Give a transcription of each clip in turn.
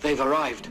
They've arrived.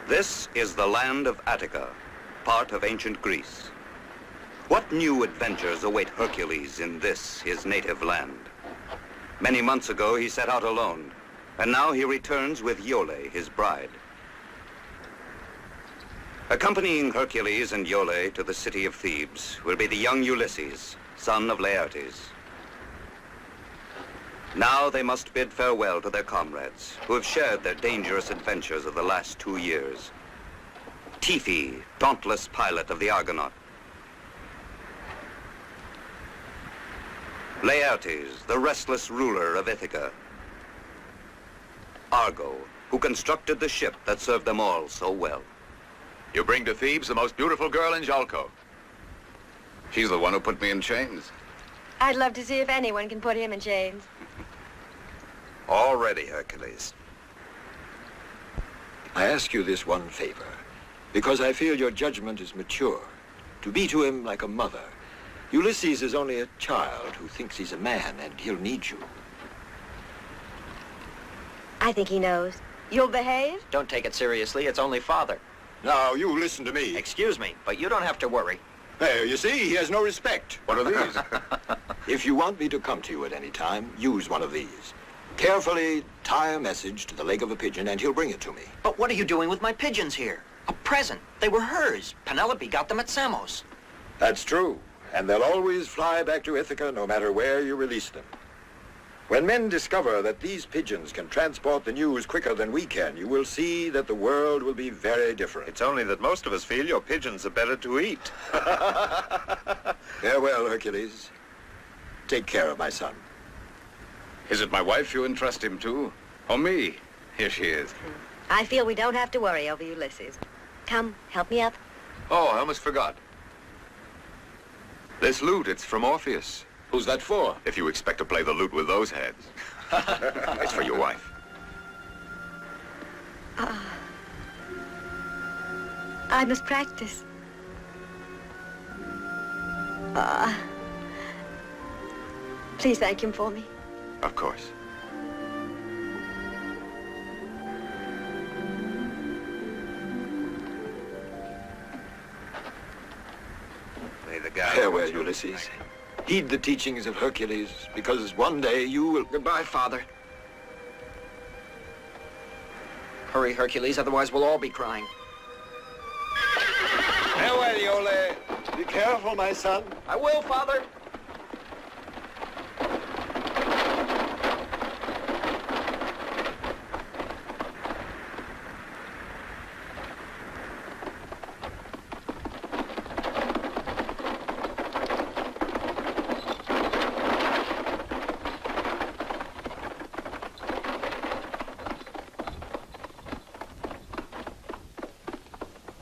This is the land of Attica, part of ancient Greece. What new adventures await Hercules in this, his native land? Many months ago, he set out alone, and now he returns with Iole, his bride. Accompanying Hercules and Iole to the city of Thebes will be the young Ulysses, son of Laertes. Now they must bid farewell to their comrades, who have shared their dangerous adventures of the last 2 years. Tiphys, dauntless pilot of the Argonaut. Laertes, the restless ruler of Ithaca. Argo, who constructed the ship that served them all so well. You bring to Thebes the most beautiful girl in Jalco. She's the one who put me in chains. I'd love to see if anyone can put him in chains. All ready, Hercules. I ask you this one favor, because I feel your judgment is mature. To be to him like a mother. Ulysses is only a child who thinks he's a man, and he'll need you. I think he knows. You'll behave? Don't take it seriously. It's only father. Now, you listen to me. Excuse me, but you don't have to worry. There, you see, he has no respect. What are these? If you want me to come to you at any time, use one of these. Carefully tie a message to the leg of a pigeon, and he'll bring it to me. But what are you doing with my pigeons here? A present. They were hers. Penelope got them at Samos. That's true. And they'll always fly back to Ithaca no matter where you release them. When men discover that these pigeons can transport the news quicker than we can, you will see that the world will be very different. It's only that most of us feel your pigeons are better to eat. Farewell, Hercules. Take care of my son. Is it my wife you entrust him to? Or me? Here she is. I feel we don't have to worry over Ulysses. Come, help me up. Oh, I almost forgot. This lute, it's from Orpheus. Who's that for? If you expect to play the lute with those heads. It's for your wife. I must practice. Please thank him for me. Of course. May the gods Farewell, with you. Ulysses. Heed the teachings of Hercules, because one day you will... Goodbye, Father. Hurry, Hercules, otherwise we'll all be crying. Farewell, Iole. Be careful, my son. I will, Father.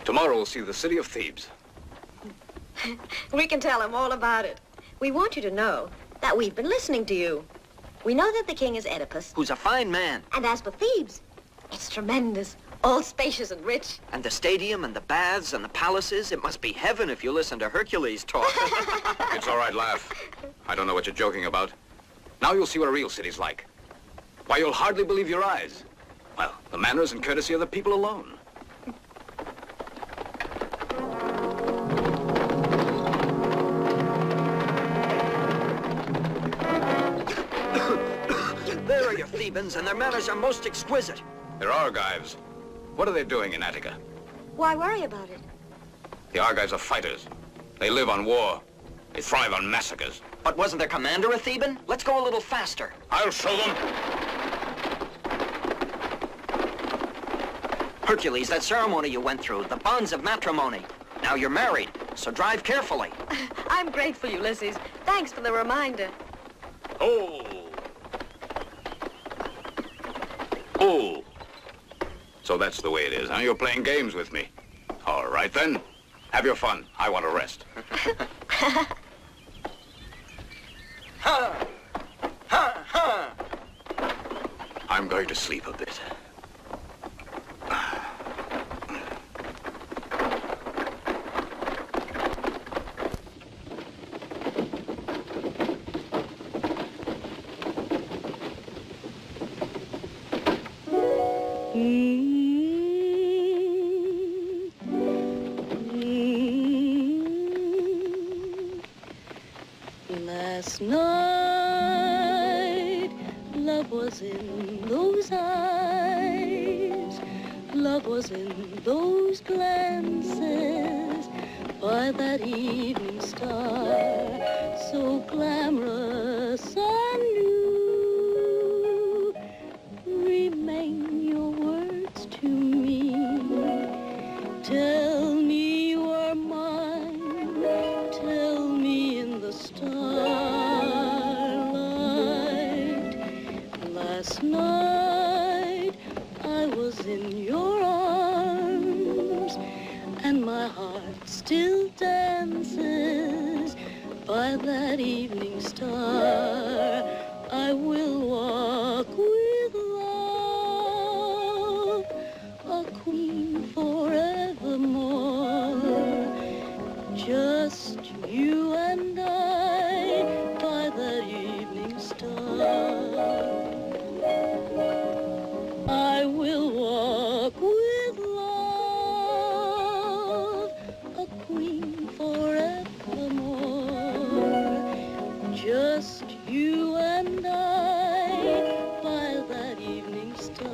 Tomorrow we'll see the city of Thebes. We can tell him all about it. We want you to know that we've been listening to you. We know that the king is Oedipus. Who's a fine man. And as for Thebes, it's tremendous, all spacious and rich. And the stadium and the baths and the palaces, it must be heaven if you listen to Hercules talk. It's all right, laugh. I don't know what you're joking about. Now you'll see what a real city's like. Why, you'll hardly believe your eyes. Well, the manners and courtesy of the people alone. There are your Thebans, and their manners are most exquisite. They're Argives. What are they doing in Attica? Why worry about it? The Argives are fighters. They live on war. They thrive on massacres. But wasn't their commander a Theban? Let's go a little faster. I'll show them. Hercules, that ceremony you went through, the bonds of matrimony. Now you're married, so drive carefully. I'm grateful, Ulysses. Thanks for the reminder. Oh. Oh. So that's the way it is, huh? You're playing games with me. All right, then. Have your fun. I want to rest. Ha! Ha! Ha! I'm going to sleep a bit. Last night, love was in those eyes, love was in those glances, by that evening star, so glamorous and new. Remain your words to me, tell me you are mine, tell me in the starlight. Last night I was in your arms, and my heart still dances by that evening star. I will walk with love, a queen forevermore. Just you and I by that evening star. I will walk with love, a queen forevermore. Just you and I by that evening star.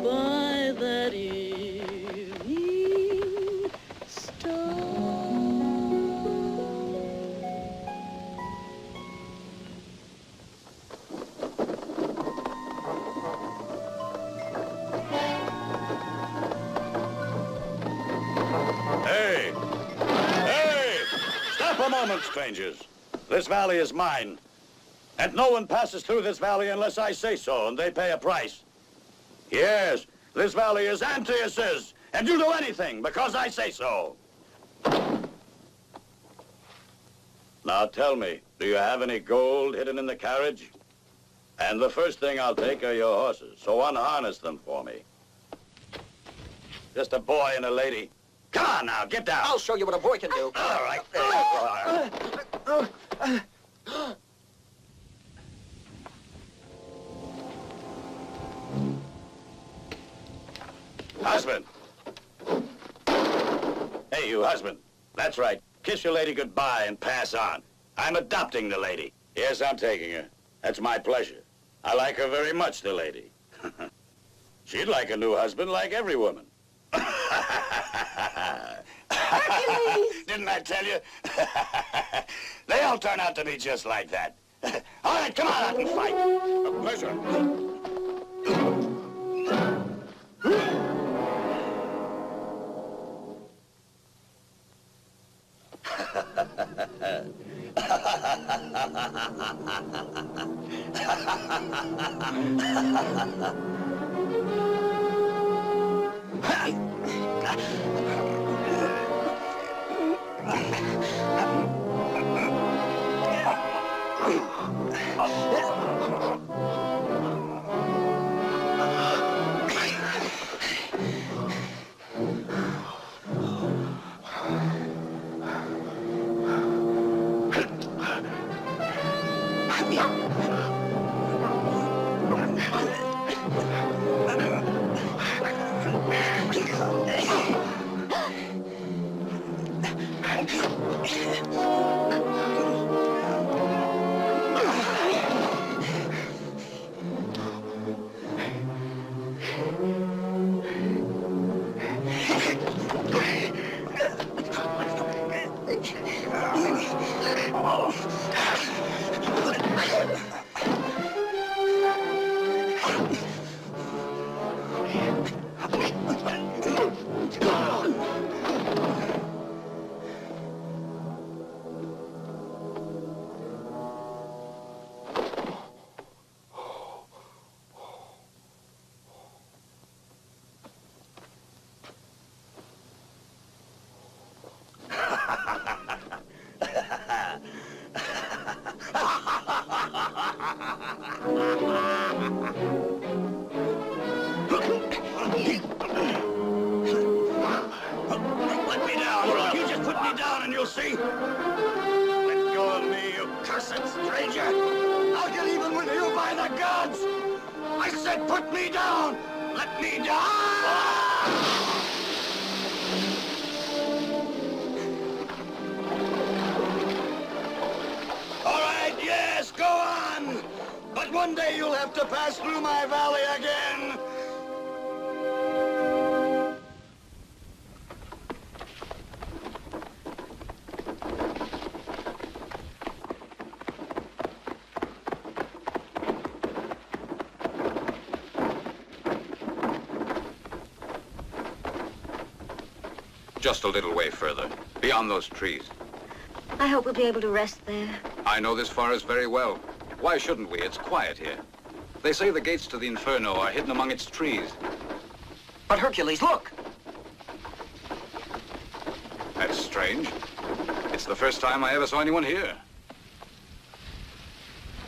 By that Stop a moment, strangers. This valley is mine. And no one passes through this valley unless I say so, and they pay a price. Yes, this valley is Antiochus's, and you do anything because I say so. Now tell me, do you have any gold hidden in the carriage? And the first thing I'll take are your horses, so unharness them for me. Just a boy and a lady. Come on now, get down. I'll show you what a boy can do. All right. Husband. Hey, you husband. That's right. Kiss your lady goodbye and pass on. I'm adopting the lady. Yes, I'm taking her. That's my pleasure. I like her very much, the lady. She'd like a new husband like every woman. Hercules! Didn't I tell you? They all turn out to be just like that. All right, come on out and fight. A pleasure. See? Let go of me, you cursed stranger! I'll get even with you by the gods! I said put me down! Let me die! All right, yes, go on! But one day you'll have to pass through my valley again! Just a little way further, beyond those trees. I hope we'll be able to rest there. I know this forest very well. Why shouldn't we? It's quiet here. They say the gates to the Inferno are hidden among its trees. But Hercules, look! That's strange. It's the first time I ever saw anyone here.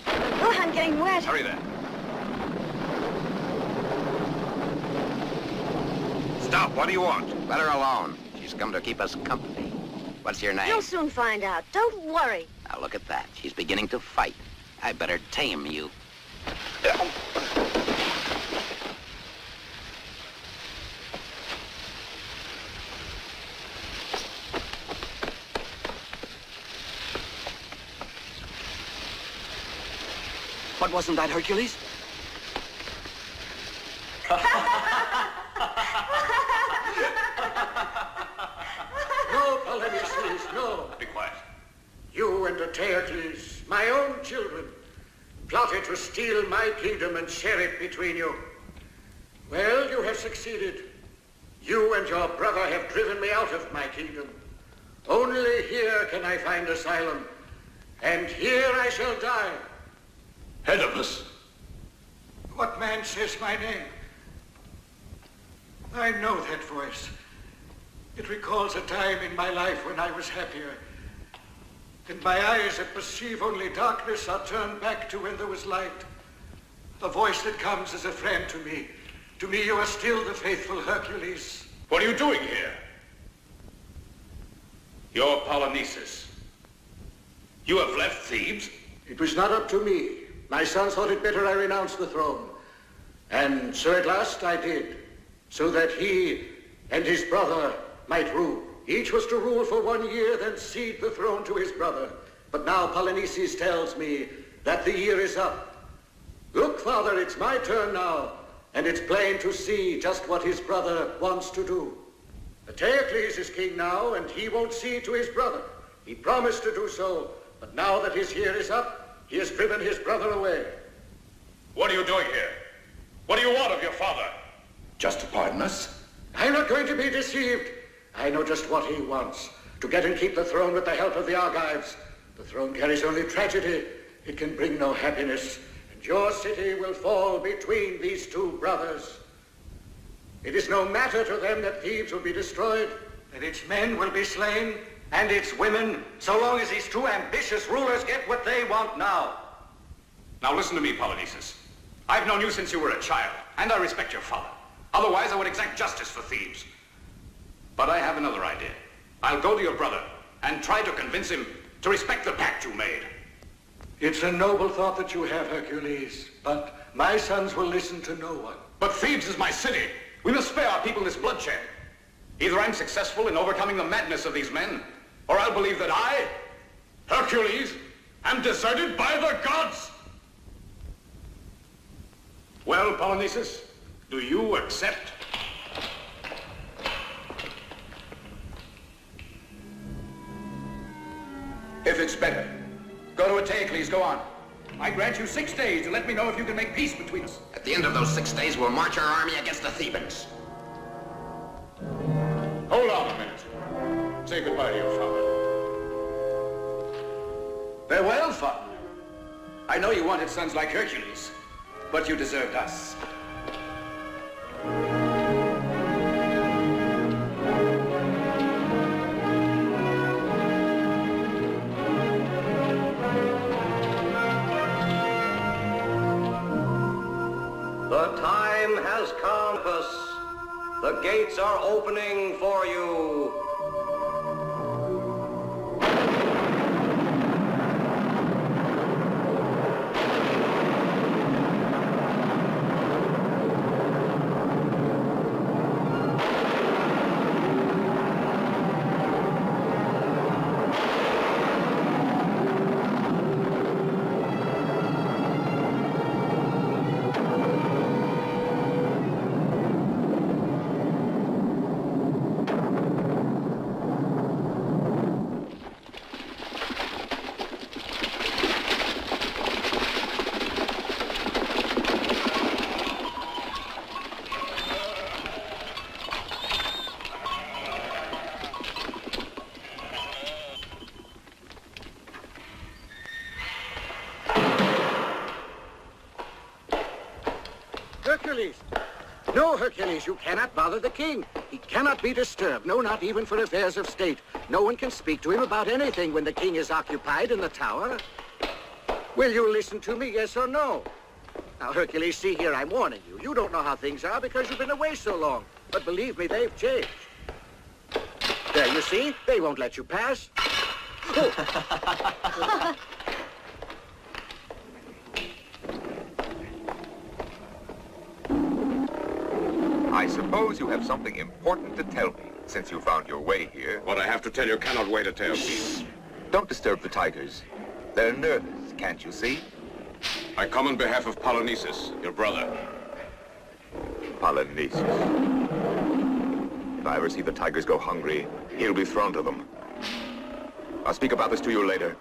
Oh, I'm getting wet. Hurry then. Stop, what do you want? Let her alone. She's come to keep us company. What's your name? You'll soon find out. Don't worry. Now look at that. She's beginning to fight. I better tame you. What wasn't that, Hercules? No, Polynices, no. Be quiet. You and Eteocles, my own children, plotted to steal my kingdom and share it between you. Well, you have succeeded. You and your brother have driven me out of my kingdom. Only here can I find asylum, and here I shall die. Oedipus. What man says my name? I know that voice. It recalls a time in my life when I was happier. And my eyes that perceive only darkness are turned back to when there was light. A voice that comes as a friend to me. To me you are still the faithful Hercules. What are you doing here? You're Polynices. You have left Thebes? It was not up to me. My sons thought it better I renounce the throne. And so at last I did, so that he and his brother might rule. Each was to rule for 1 year, then cede the throne to his brother. But now Polynices tells me that the year is up. Look, father, it's my turn now, and it's plain to see just what his brother wants to do. Eteocles is king now, and he won't cede to his brother. He promised to do so, but now that his year is up, he has driven his brother away. What are you doing here? What do you want of your father? Just to pardon us? I'm not going to be deceived. I know just what he wants. To get and keep the throne with the help of the Argives. The throne carries only tragedy. It can bring no happiness. And your city will fall between these two brothers. It is no matter to them that Thebes will be destroyed, that its men will be slain, and its women, so long as these two ambitious rulers get what they want now. Now listen to me, Polynices. I've known you since you were a child, and I respect your father. Otherwise, I would exact justice for Thebes. But I have another idea. I'll go to your brother and try to convince him to respect the pact you made. It's a noble thought that you have, Hercules, but my sons will listen to no one. But Thebes is my city. We must spare our people this bloodshed. Either I'm successful in overcoming the madness of these men, or I'll believe that I, Hercules, am deserted by the gods. Well, Polynices, do you accept? If it's better, go to Eteocles, go on. I grant you 6 days to let me know if you can make peace between us. At the end of those 6 days, we'll march our army against the Thebans. Hold on a minute. Say goodbye to your father. Farewell, father. I know you wanted sons like Hercules, but you deserved us. The time has come, Olympus. The gates are opening for you. Hercules! No, Hercules, you cannot bother the king. He cannot be disturbed, no, not even for affairs of state. No one can speak to him about anything when the king is occupied in the tower. Will you listen to me, yes or no? Now, Hercules, see here, I'm warning you. You don't know how things are because you've been away so long. But believe me, they've changed. There, you see? They won't let you pass. Oh. I suppose you have something important to tell me, since you found your way here. What I have to tell you cannot wait, Eteocles. Don't disturb the tigers. They're nervous, can't you see? I come on behalf of Polynices, your brother. Polynices. If I ever see the tigers go hungry, he'll be thrown to them. I'll speak about this to you later.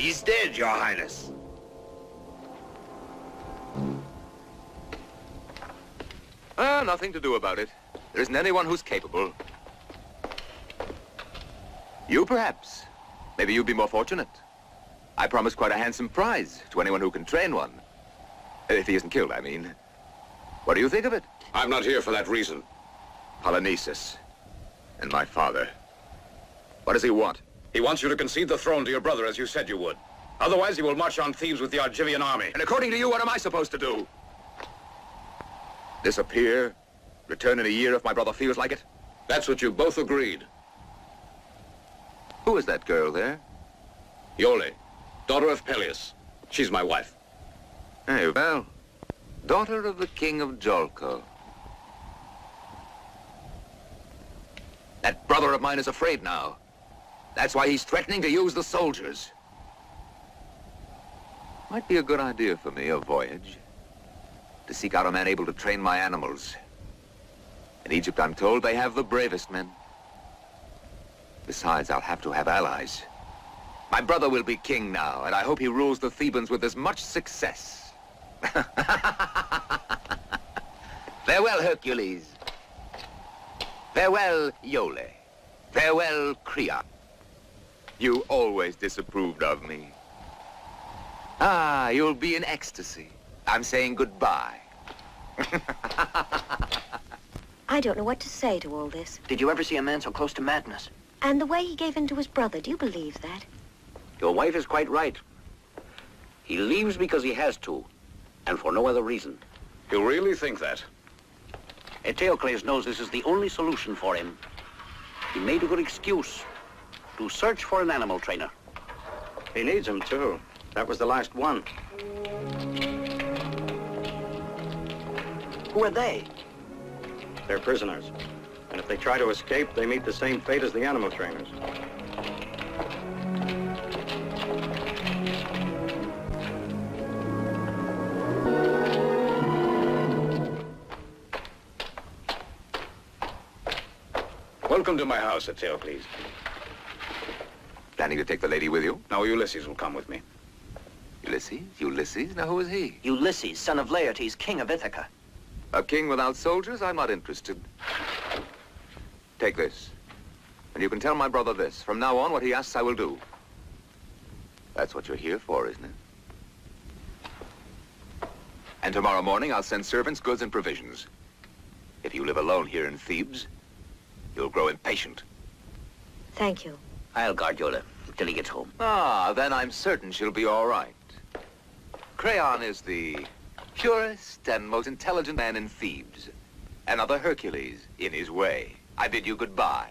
He's dead, Your Highness. Nothing to do about it. There isn't anyone who's capable. You, perhaps. Maybe you'd be more fortunate. I promised quite a handsome prize to anyone who can train one. If he isn't killed, I mean. What do you think of it? I'm not here for that reason. Polynices. And my father. What does he want? He wants you to concede the throne to your brother as you said you would. Otherwise, he will march on Thebes with the Argivian army. And according to you, what am I supposed to do? Disappear? Return in a year if my brother feels like it? That's what you both agreed. Who is that girl there? Iole, daughter of Peleus. She's my wife. Hey, well, daughter of the king of Jolko. That brother of mine is afraid now. That's why he's threatening to use the soldiers. Might be a good idea for me, a voyage. To seek out a man able to train my animals. In Egypt, I'm told, they have the bravest men. Besides, I'll have to have allies. My brother will be king now, and I hope he rules the Thebans with as much success. Farewell, Hercules. Farewell, Iole. Farewell, Creon. You always disapproved of me. Ah, you'll be in ecstasy. I'm saying goodbye. I don't know what to say to all this. Did you ever see a man so close to madness? And the way he gave in to his brother, do you believe that? Your wife is quite right. He leaves because he has to, and for no other reason. You really think that? Eteocles knows this is the only solution for him. He made a good excuse to search for an animal trainer. He needs him, too. That was the last one. Who are they? They're prisoners. And if they try to escape, they meet the same fate as the animal trainers. Welcome to my house, Eteocles. Planning to take the lady with you? Now Ulysses will come with me. Ulysses? Ulysses? Now who is he? Ulysses, son of Laertes, king of Ithaca. A king without soldiers? I'm not interested. Take this. And you can tell my brother this. From now on, what he asks, I will do. That's what you're here for, isn't it? And tomorrow morning, I'll send servants, goods, and provisions. If you live alone here in Thebes, you'll grow impatient. Thank you. I'll guard Iole till he gets home. Ah, then I'm certain she'll be all right. Creon is the purest and most intelligent man in Thebes. Another Hercules in his way. I bid you goodbye.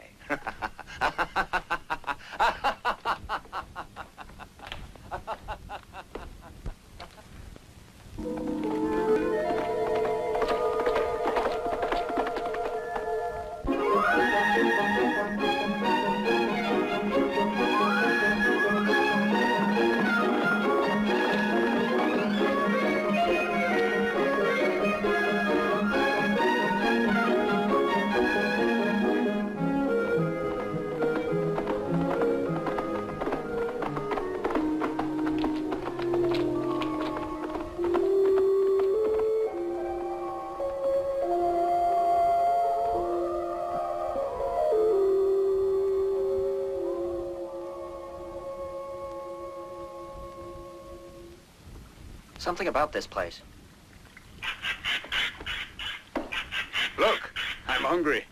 Something about this place. Look, I'm hungry.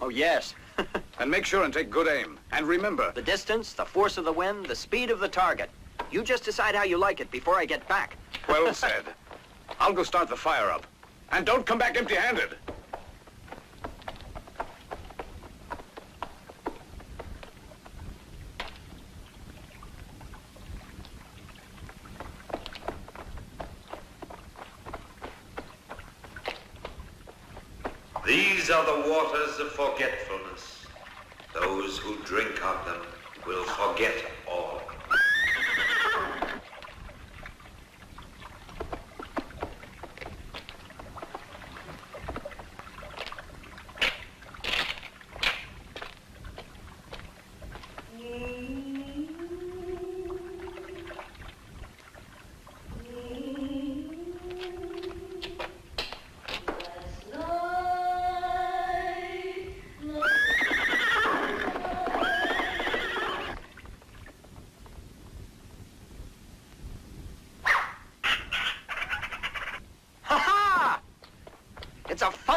Oh, yes. And make sure and take good aim. And remember... The distance, the force of the wind, the speed of the target. You just decide how you like it before I get back. Well said. I'll go start the fire up. And don't come back empty-handed. These are the waters of forgetfulness. Those who drink of them will forget all.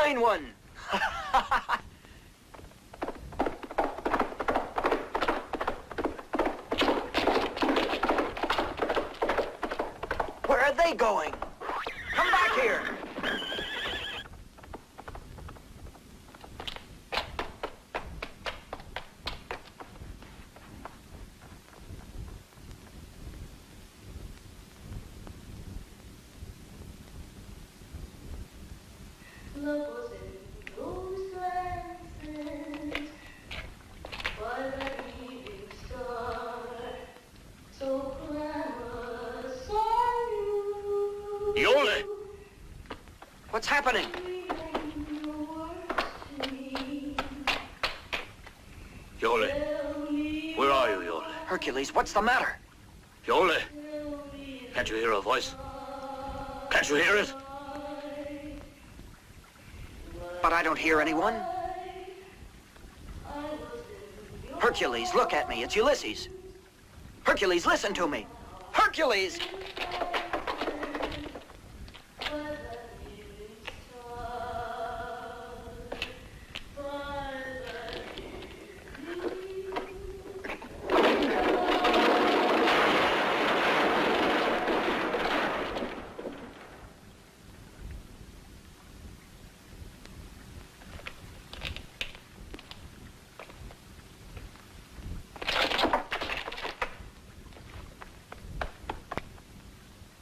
fine one. Where are they going? Come back here. Iole! What's happening? Iole, where are you, Iole? Hercules, what's the matter? Iole, can't you hear a voice? Can't you hear it? But I don't hear anyone. Hercules, look at me. It's Ulysses. Hercules, listen to me. Hercules!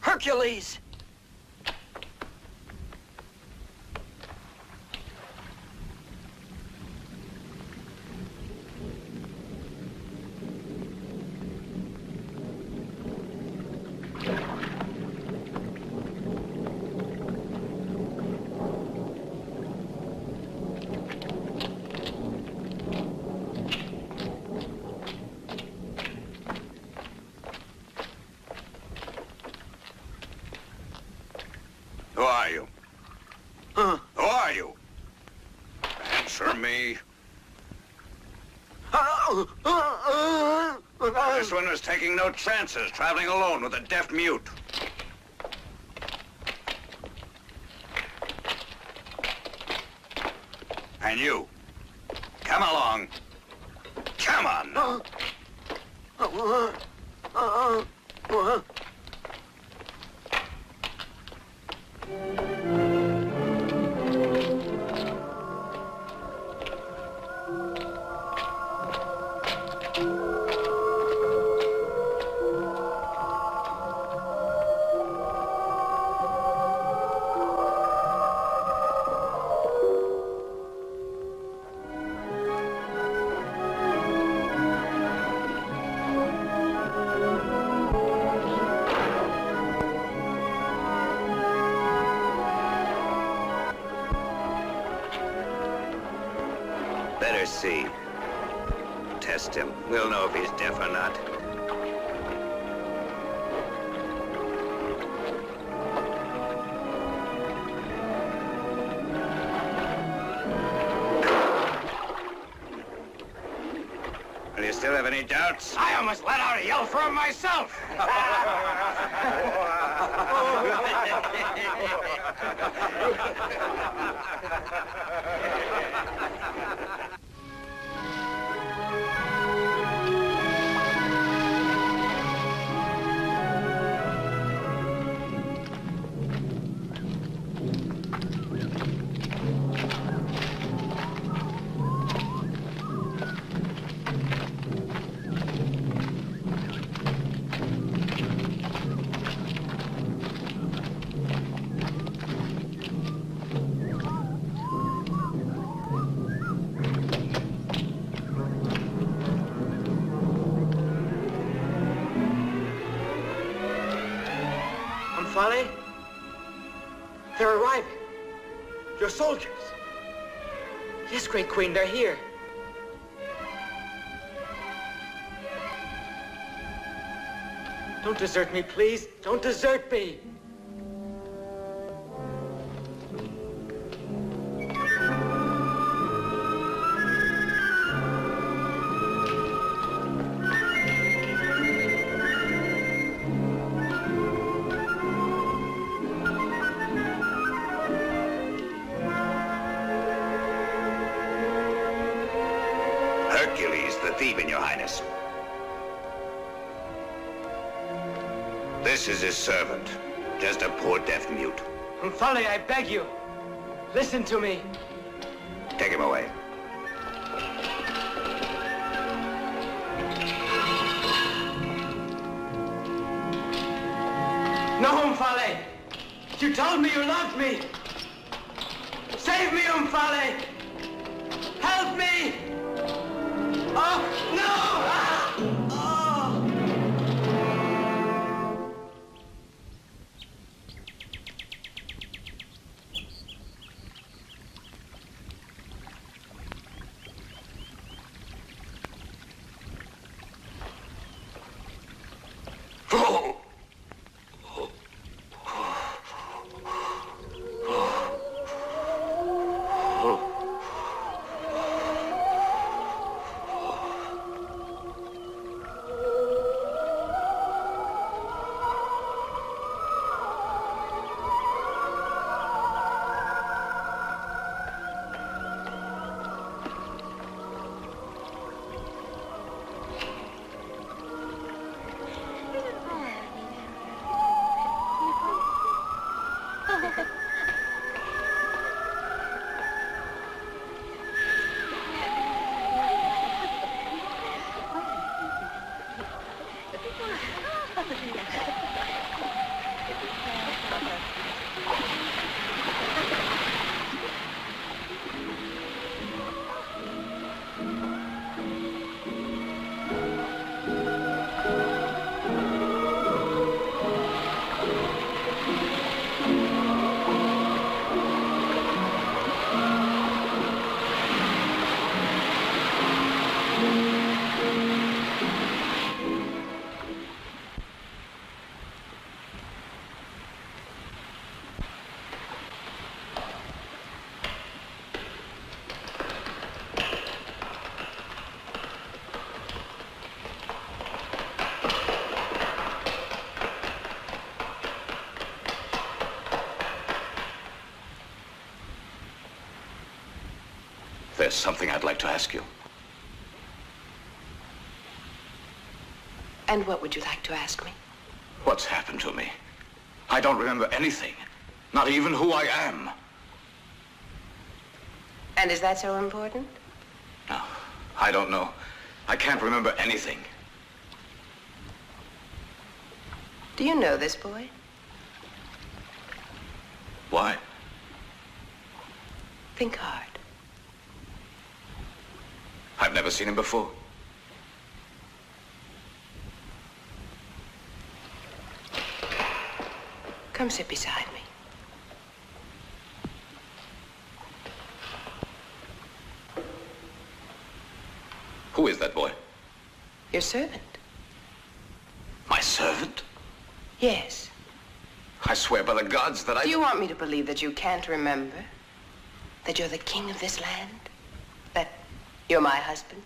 Hercules! Who are you? Who are you? Answer me. This one was taking no chances, traveling alone with a deaf mute. And you, come along. Come on now. Better see. Test him. We'll know if he's deaf or not. Do you still have any doubts? I almost let out a yell for him myself. Omphale? They're arriving. Your soldiers. Yes, Great Queen, they're here. Don't desert me, please. Don't desert me. This is his servant. Just a poor deaf mute. Omphale, I beg you. Listen to me. Take him away. No, Omphale. You told me you loved me. Save me, Omphale. Help me. Oh, no! Ah! Oh! There's something I'd like to ask you. And what would you like to ask me? What's happened to me? I don't remember anything. Not even who I am. And is that so important? No, I don't know. I can't remember anything. Do you know this boy? Why? Think hard. I've never seen him before. Come sit beside me. Who is that boy? Your servant. My servant? Yes. I swear by the gods that I... Do you want me to believe that you can't remember? That you're the king of this land? That you're my husband?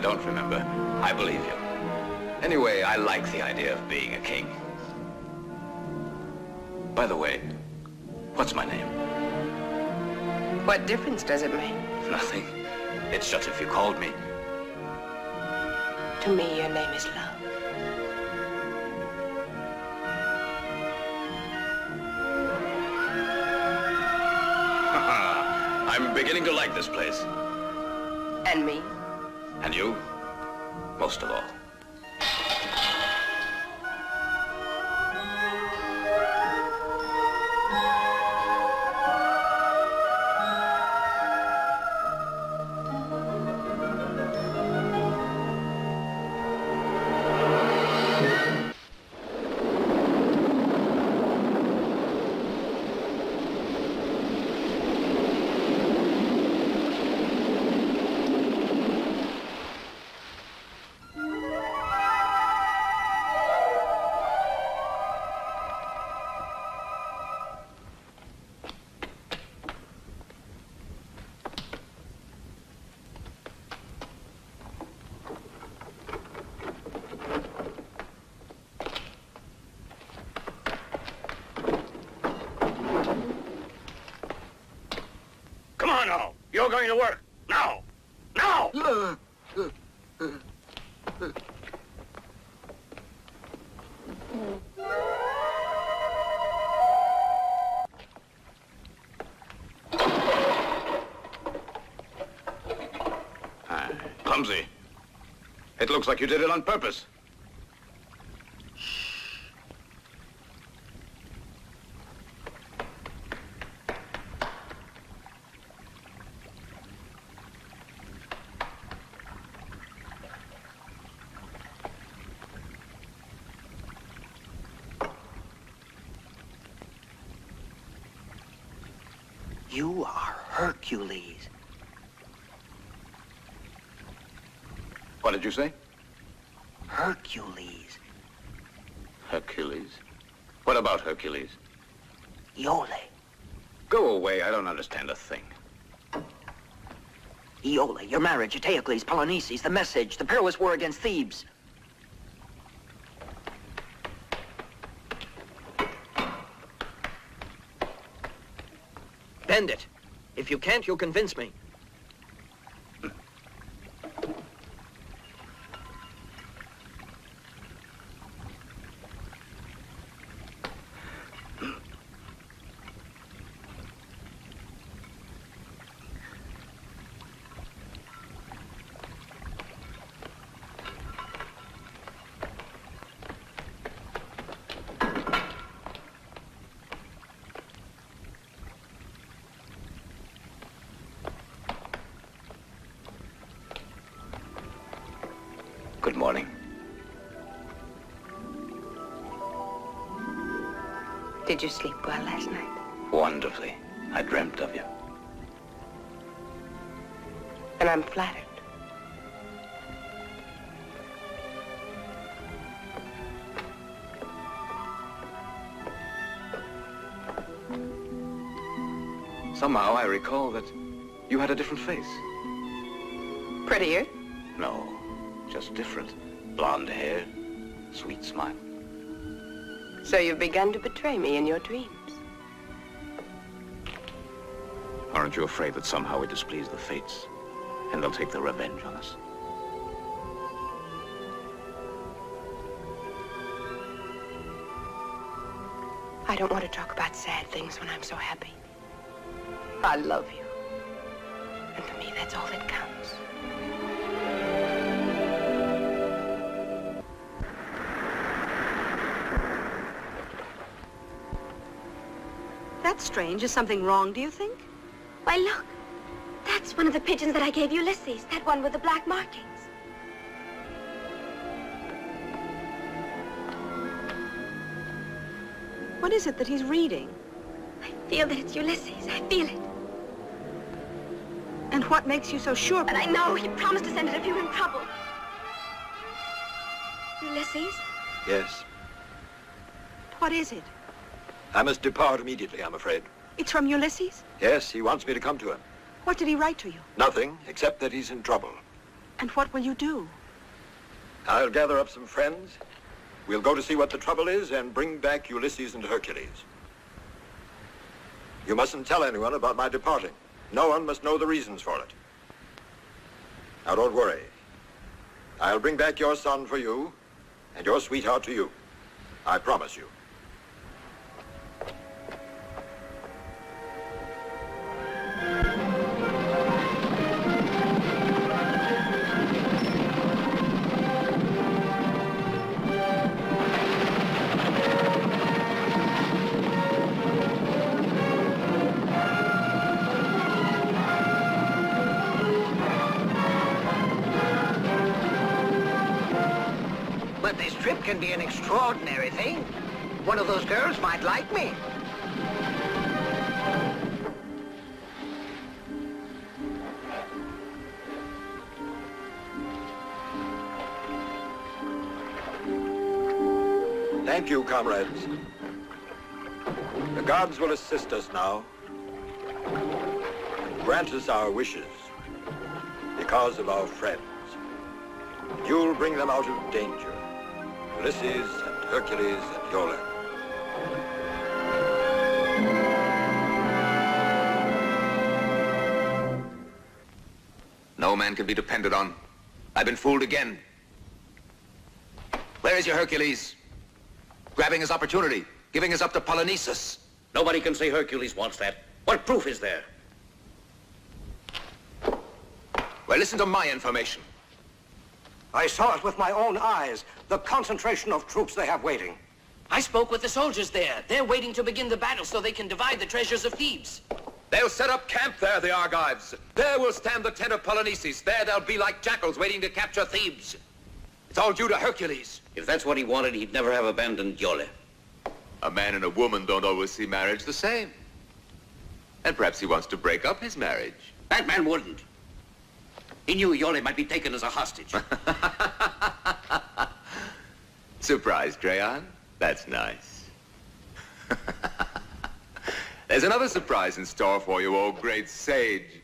don't remember. I believe you. Anyway, I like the idea of being a king. By the way, what's my name? What difference does it make? Nothing. It's just if you called me. To me, your name is love. I'm beginning to like this place. And me? And you? Most of all. You're going to work. Now! Now! Clumsy. It looks like you did it on purpose. You are Hercules. What did you say? Hercules. Hercules? What about Hercules? Iole. Go away, I don't understand a thing. Iole, your marriage, Eteocles, Polynices, the message, the perilous war against Thebes. Bend it. If you can't, you'll convince me. Good morning. Did you sleep well last night? Wonderfully. I dreamt of you. And I'm flattered. Somehow I recall that you had a different face. Prettier? No, just different. Blonde hair, sweet smile. So you've begun to betray me in your dreams. Aren't you afraid that somehow we displease the fates and they'll take their revenge on us? I don't want to talk about sad things when I'm so happy. I love you. And for me, that's all that counts. That's strange. Is something wrong, do you think? Why, look. That's one of the pigeons that I gave Ulysses. That one with the black markings. What is it that he's reading? I feel that it's Ulysses. I feel it. And what makes you so sure? But I know he promised to send it if you were in trouble. Ulysses? Yes. What is it? I must depart immediately, I'm afraid. It's from Ulysses? Yes, he wants me to come to him. What did he write to you? Nothing, except that he's in trouble. And what will you do? I'll gather up some friends. We'll go to see what the trouble is and bring back Ulysses and Hercules. You mustn't tell anyone about my departing. No one must know the reasons for it. Now, don't worry. I'll bring back your son for you and your sweetheart to you. I promise you. But this trip can be an extraordinary thing. One of those girls might like me. Thank you, comrades. The gods will assist us now. Grant us our wishes because of our friends. You'll bring them out of danger. Ulysses and Hercules and Iole. No man can be depended on. I've been fooled again. Where is your Hercules? Grabbing his opportunity, giving us up to Polynices. Nobody can say Hercules wants that. What proof is there? Well, listen to my information. I saw it with my own eyes, the concentration of troops they have waiting. I spoke with the soldiers there. They're waiting to begin the battle so they can divide the treasures of Thebes. They'll set up camp there, the Argives. There will stand the tent of Polynices. There they'll be like jackals waiting to capture Thebes. It's all due to Hercules. If that's what he wanted, he'd never have abandoned Iole. A man and a woman don't always see marriage the same. And perhaps he wants to break up his marriage. That man wouldn't. He knew Iole might be taken as a hostage. Surprise, Crayon? That's nice. There's another surprise in store for you, oh great sage.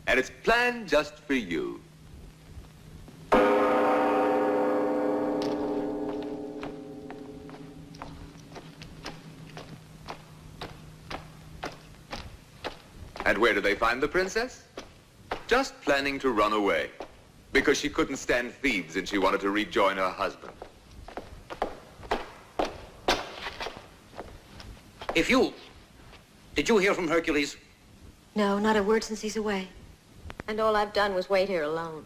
And it's planned just for you. And where do they find the princess? Just planning to run away. Because she couldn't stand Thebes and she wanted to rejoin her husband. Did you hear from Hercules? No, not a word since he's away. And all I've done was wait here alone.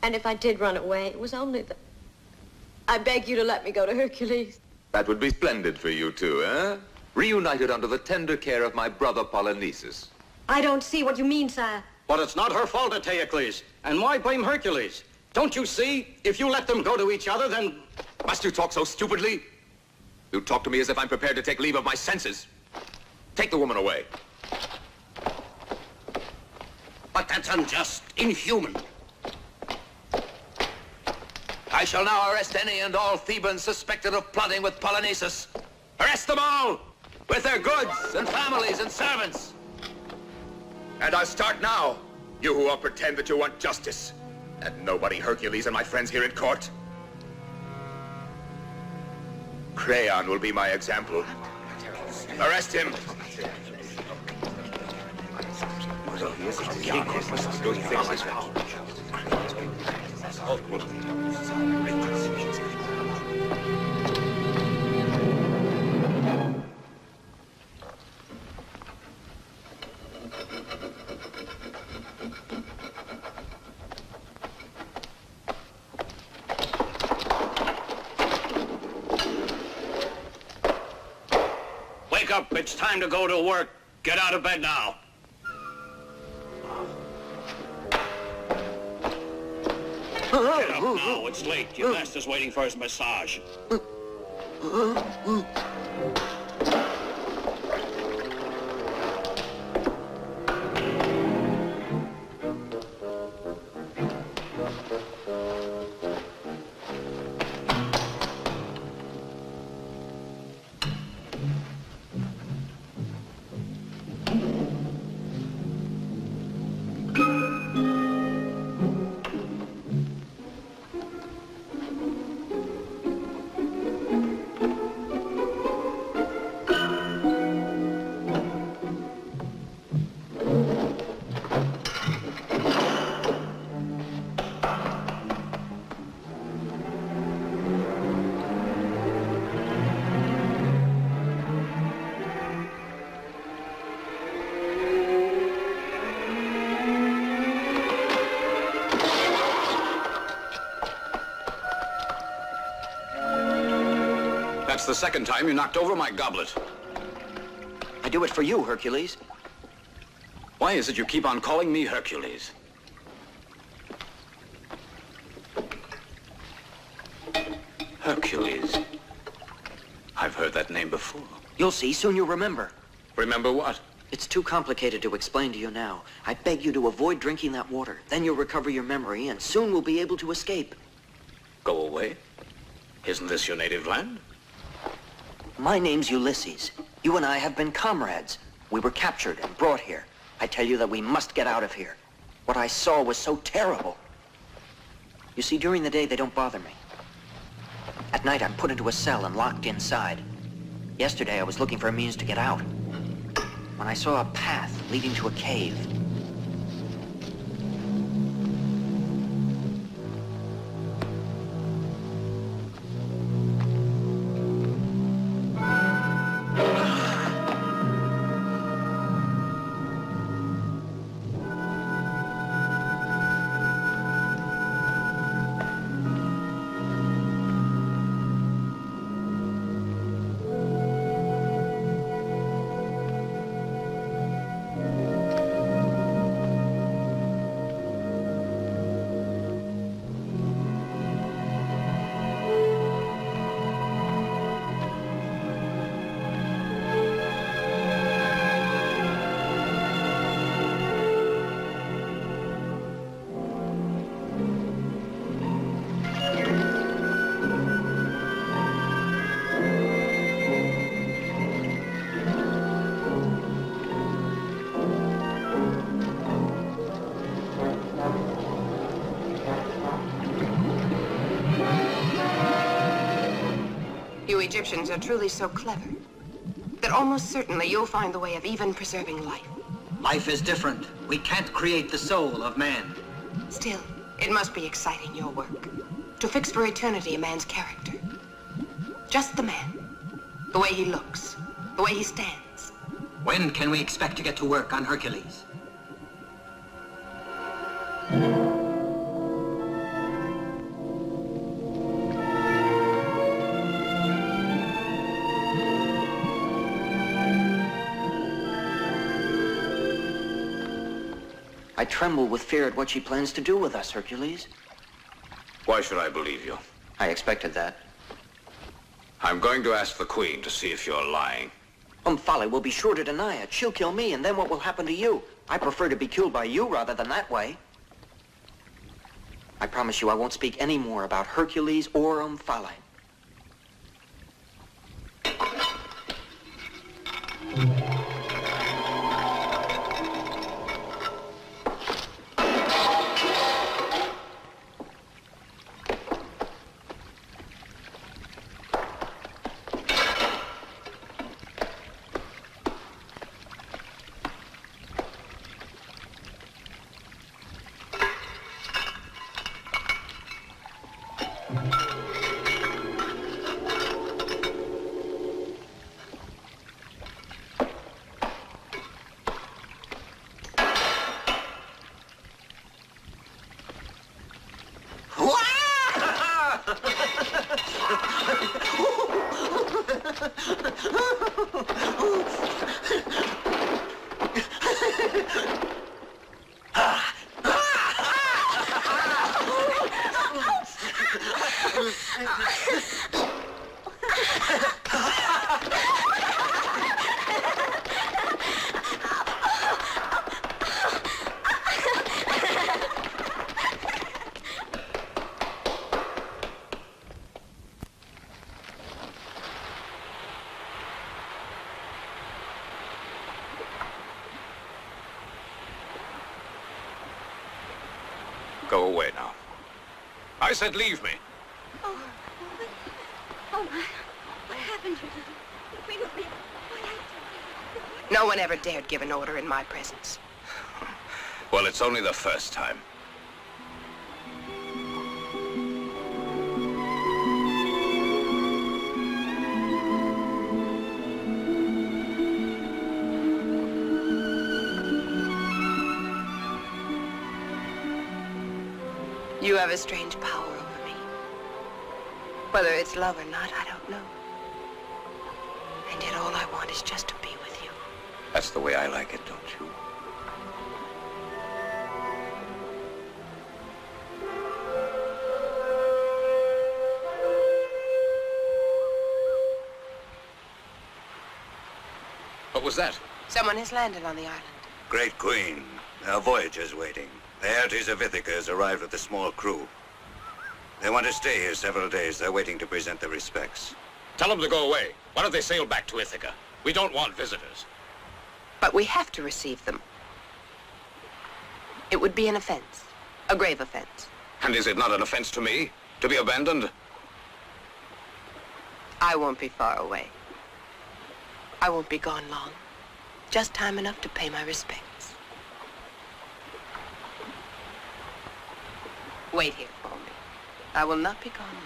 And if I did run away, it was only that... I beg you to let me go to Hercules. That would be splendid for you two, eh? Reunited under the tender care of my brother Polynices. I don't see what you mean, sire. But it's not her fault, Eteocles. And why blame Hercules? Don't you see? If you let them go to each other, then... Must you talk so stupidly? You talk to me as if I'm prepared to take leave of my senses. Take the woman away. But that's unjust, inhuman. I shall now arrest any and all Thebans suspected of plotting with Polynices. Arrest them all, with their goods and families and servants. And I'll start now, you who all pretend that you want justice. And nobody Hercules and my friends here in court. Crayon will be my example. Arrest him. Wake up, it's time to go to work. Get out of bed now. Get up now, it's late. Your master's waiting for his massage. the second time you knocked over my goblet. I do it for you, Hercules. Why is it you keep on calling me Hercules? Hercules. I've heard that name before. You'll see, soon you'll remember. Remember what? It's too complicated to explain to you now. I beg you to avoid drinking that water. Then you'll recover your memory, and soon we'll be able to escape. Go away? Isn't this your native land? My name's Ulysses. You and I have been comrades. We were captured and brought here. I tell you that we must get out of here. What I saw was so terrible. You see, during the day, they don't bother me. At night, I'm put into a cell and locked inside. Yesterday, I was looking for a means to get out, when I saw a path leading to a cave. You Egyptians are truly so clever that almost certainly you'll find the way of even preserving life. Life is different. We can't create the soul of man. Still, it must be exciting, your work. To fix for eternity a man's character. Just the man. The way he looks. The way he stands. When can we expect to get to work on Hercules? I tremble with fear at what she plans to do with us, Hercules. Why should I believe you? I expected that. I'm going to ask the Queen to see if you're lying. Omphale will be sure to deny it. She'll kill me, and then what will happen to you? I prefer to be killed by you rather than that way. I promise you I won't speak any more about Hercules or Omphale. Go away now. I said leave me. Oh my. What happened to you? The Queen of Lydia. No one ever dared give an order in my presence. Well, it's only the first time. You have a strange power over me. Whether it's love or not, I don't know. want is just to be with you. That's the way I like it, don't you? What was that? Someone has landed on the island. Great Queen, our voyager's waiting. The Hercules of Ithaca has arrived with a small crew. They want to stay here several days. They're waiting to present their respects. Tell them to go away. Why don't they sail back to Ithaca? We don't want visitors. But we have to receive them. It would be an offense. A grave offense. And is it not an offense to me to be abandoned? I won't be far away. I won't be gone long. Just time enough to pay my respects. Wait here for me. I will not be gone long.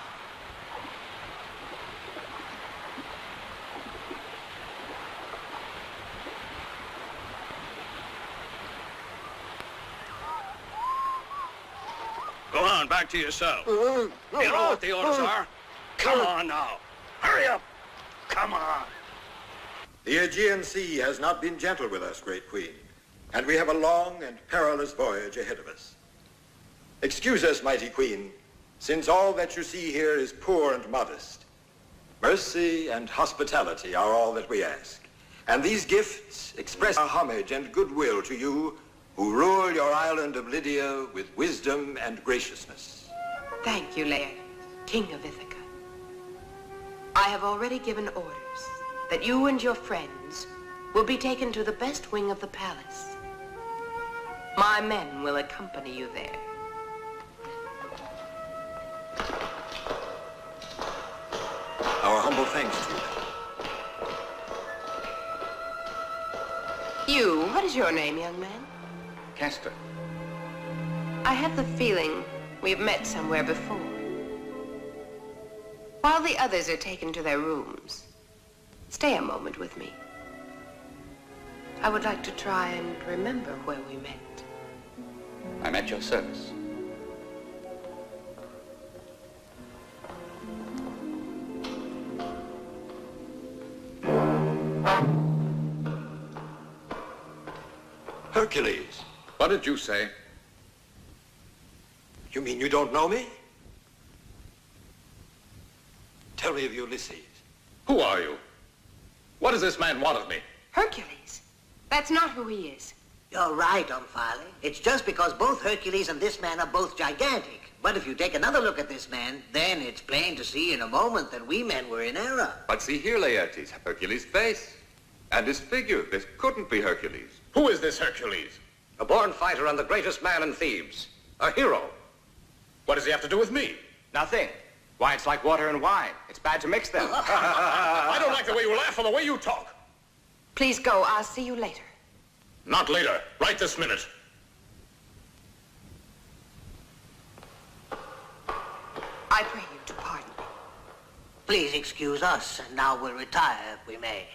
Go on, back to your cell. You know what the orders are? Come on now. Hurry up. Come on. The Aegean Sea has not been gentle with us, Great Queen, and we have a long and perilous voyage ahead of us. Excuse us, mighty Queen, since all that you see here is poor and modest. Mercy and hospitality are all that we ask, and these gifts express our homage and goodwill to you who rule your island of Lydia with wisdom and graciousness. Thank you, Laertes, King of Ithaca. I have already given orders that you and your friends will be taken to the best wing of the palace. My men will accompany you there. Our humble thanks to you. You, what is your name, young man? Castor. I have the feeling we've met somewhere before. While the others are taken to their rooms, stay a moment with me. I would like to try and remember where we met. I'm at your service. Hercules. What did you say? You mean you don't know me? Tell me of Ulysses. Who are you? What does this man want of me? Hercules? That's not who he is. You're right, Omphale. It's just because both Hercules and this man are both gigantic. But if you take another look at this man, then it's plain to see in a moment that we men were in error. But see here, Laertes, Hercules' face and his figure. This couldn't be Hercules. Who is this Hercules? A born fighter and the greatest man in Thebes. A hero. What does he have to do with me? Nothing. Why, it's like water and wine. It's bad to mix them. I don't like the way you laugh or the way you talk. Please go. I'll see you later. Not later. Right this minute. I pray you to pardon me. Please excuse us, and now we'll retire if we may.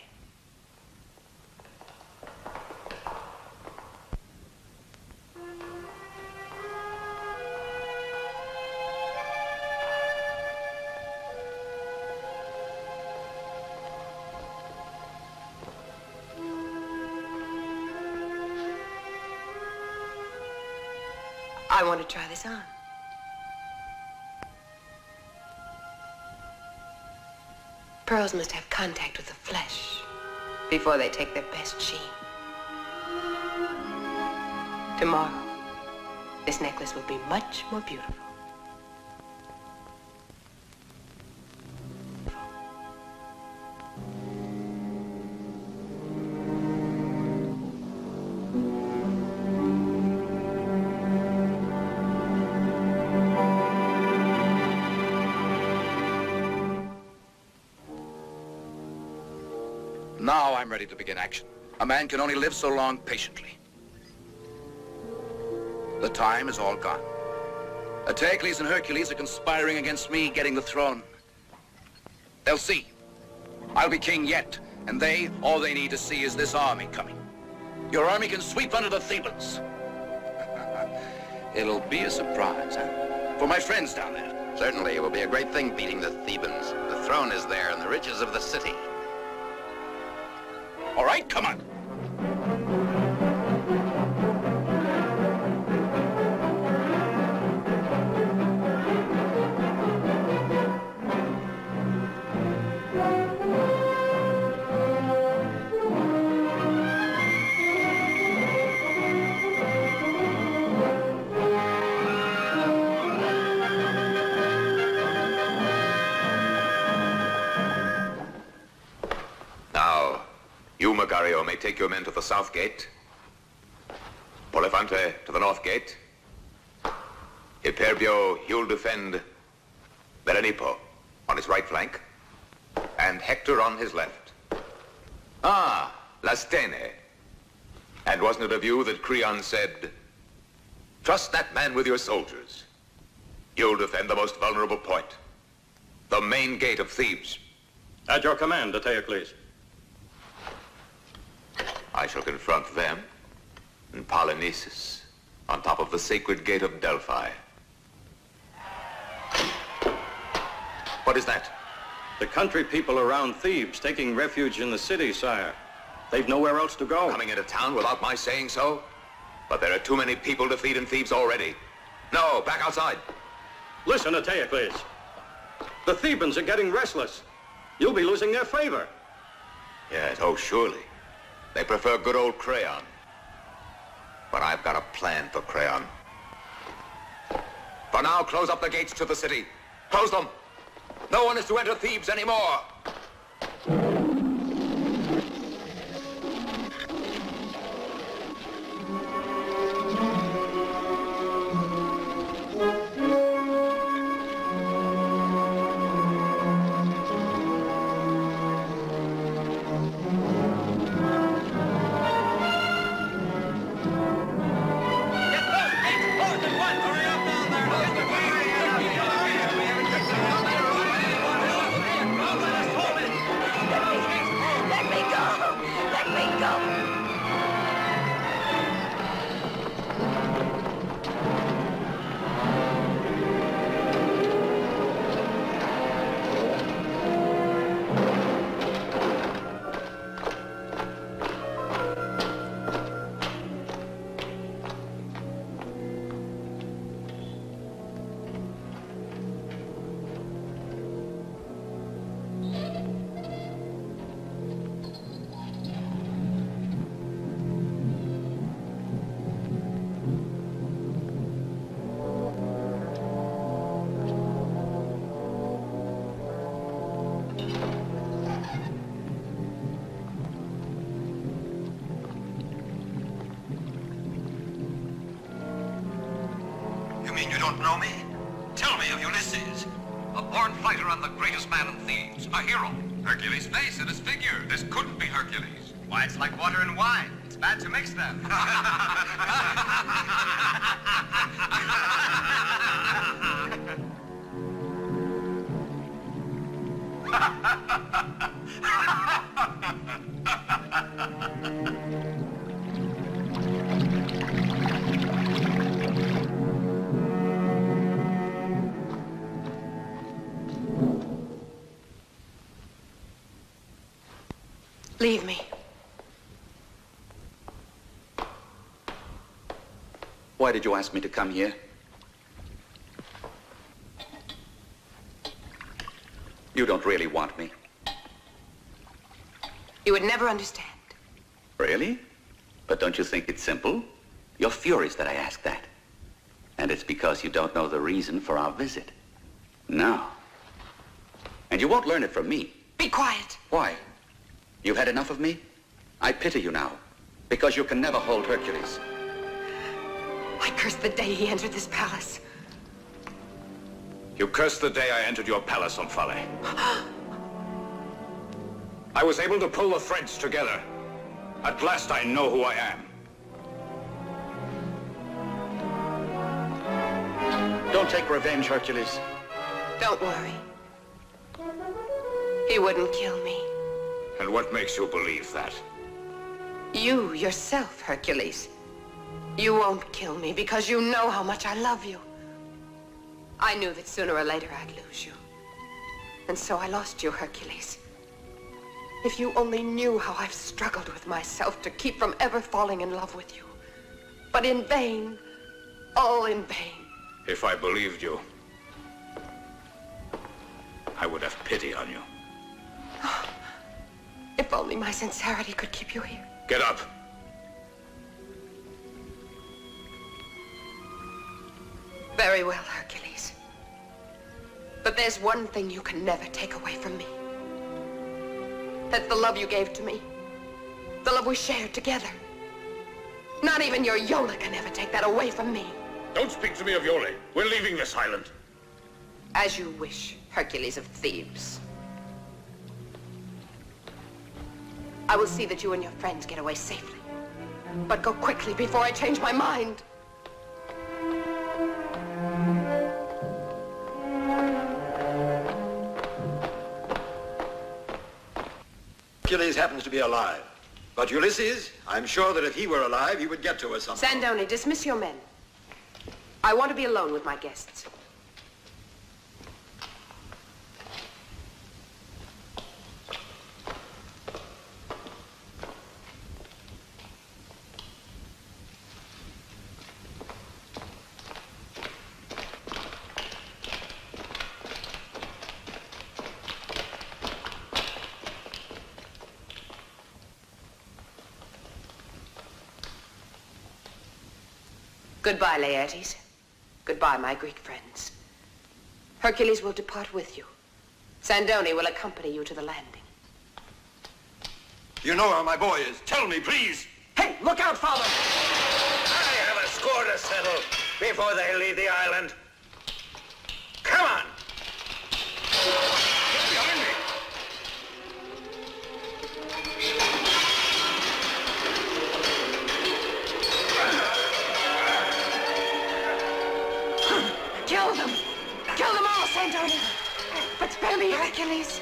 I want to try this on. Pearls must have contact with the flesh before they take their best sheen. Tomorrow, this necklace will be much more beautiful. Now I'm ready to begin action. A man can only live so long patiently. The time is all gone. Eteocles and Hercules are conspiring against me getting the throne. They'll see. I'll be king yet, and all they need to see is this army coming. Your army can sweep under the Thebans. It'll be a surprise, huh? For my friends down there. Certainly, it will be a great thing beating the Thebans. The throne is there and the riches of the city. All right, come on. You, Magario, may take your men to the south gate. Polifante to the north gate. Hyperbio, you'll defend Berenipo on his right flank, and Hector on his left. Ah, Lastene. And wasn't it of you that Creon said, trust that man with your soldiers. You'll defend the most vulnerable point, the main gate of Thebes. At your command, Eteocles. I shall confront them and Polynices on top of the sacred gate of Delphi. What is that? The country people around Thebes taking refuge in the city, sire. They've nowhere else to go. Coming into town without my saying so? But there are too many people to feed in Thebes already. No, back outside. Listen, Eteocles. The Thebans are getting restless. You'll be losing their favor. Yes, oh, surely. They prefer good old Creon. But I've got a plan for Creon. For now, close up the gates to the city. Close them. No one is to enter Thebes anymore. You don't know me? Tell me of Ulysses, a born fighter and the greatest man in Thebes, a hero. Hercules' face and his figure. This couldn't be Hercules. Why, it's like water and wine. It's bad to mix them. Leave me. Why did you ask me to come here? You don't really want me. You would never understand. Really? But don't you think it's simple? You're furious that I asked that. And it's because you don't know the reason for our visit. No. And you won't learn it from me. Be quiet. Why? You've had enough of me? I pity you now, because you can never hold Hercules. I curse the day he entered this palace. You cursed the day I entered your palace, Omphale. I was able to pull the threads together. At last I know who I am. Don't take revenge, Hercules. Don't worry. He wouldn't kill me. And what makes you believe that? You yourself, Hercules. You won't kill me because you know how much I love you. I knew that sooner or later I'd lose you. And so I lost you, Hercules. If you only knew how I've struggled with myself to keep from ever falling in love with you. But in vain, all in vain. If I believed you, I would have pity on you. If only my sincerity could keep you here. Get up. Very well, Hercules. But there's one thing you can never take away from me. That's the love you gave to me. The love we shared together. Not even your Iole can ever take that away from me. Don't speak to me of Iole. We're leaving this island. As you wish, Hercules of Thebes. I will see that you and your friends get away safely. But go quickly before I change my mind. Hercules happens to be alive. But Ulysses, I'm sure that if he were alive, he would get to us somehow. Sandoni, dismiss your men. I want to be alone with my guests. Goodbye, Laertes. Goodbye, my Greek friends. Hercules will depart with you. Sandoni will accompany you to the landing. You know where my boy is. Tell me, please. Hey, look out, Father! I have a score to settle before they leave the island. Come on! Get behind me! Kill them! Kill them all, Sandoni! But spare me, Hercules!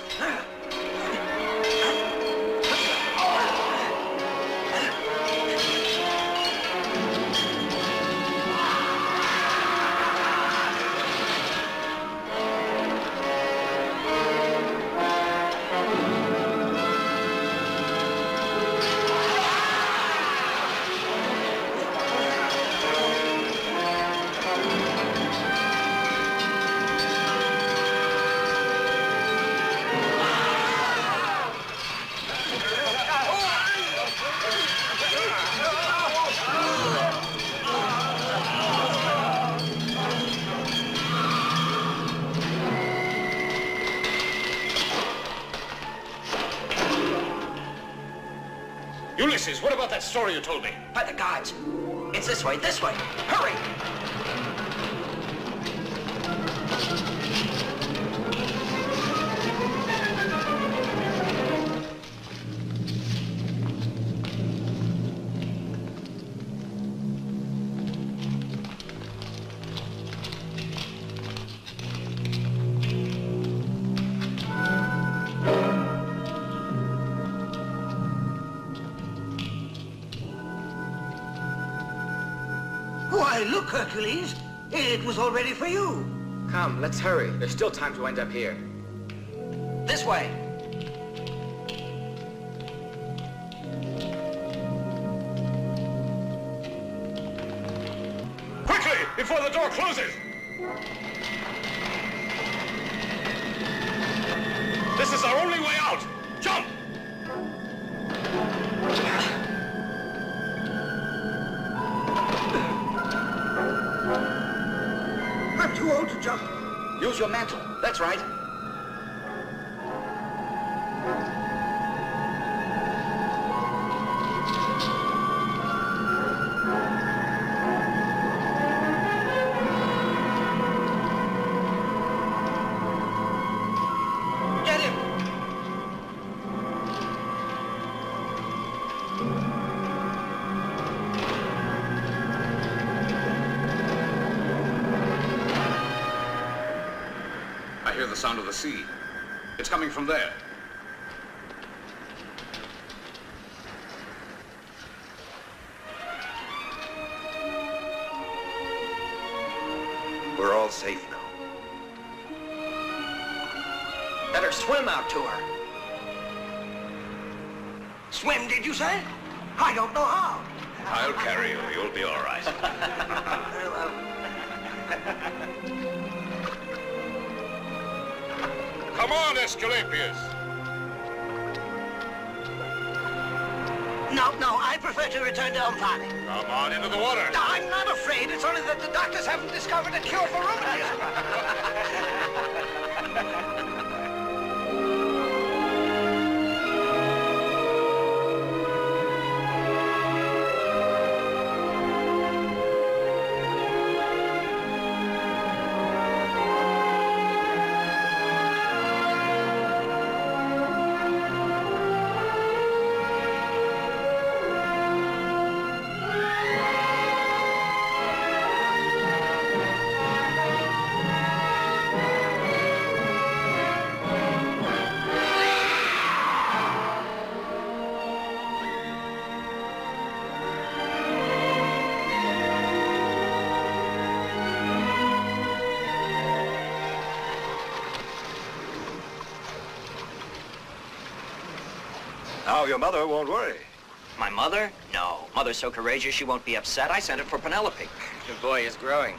Ulysses, what about that story you told me? By the gods. It's this way, this way. Hurry! Why, look, Hercules. It was all ready for you. Come, let's hurry. There's still time to end up here. This way. Quickly, before the door closes! This is our only way out! Jump! I'm too old to jump. Use your mantle. That's right. Get him! I hear the sound of the sea. It's coming from there. We're all safe now. Better swim out to her. swim, did you say? I don't know how. I'll carry you. You'll be all right. Come on, Aesculapius. No, I prefer to return to Omphale. Come on into the water. No, I'm not afraid. It's only that the doctors haven't discovered a cure for rheumatism. Now your mother won't worry. My mother? No. Mother's so courageous she won't be upset. I sent it for Penelope. Your boy is growing.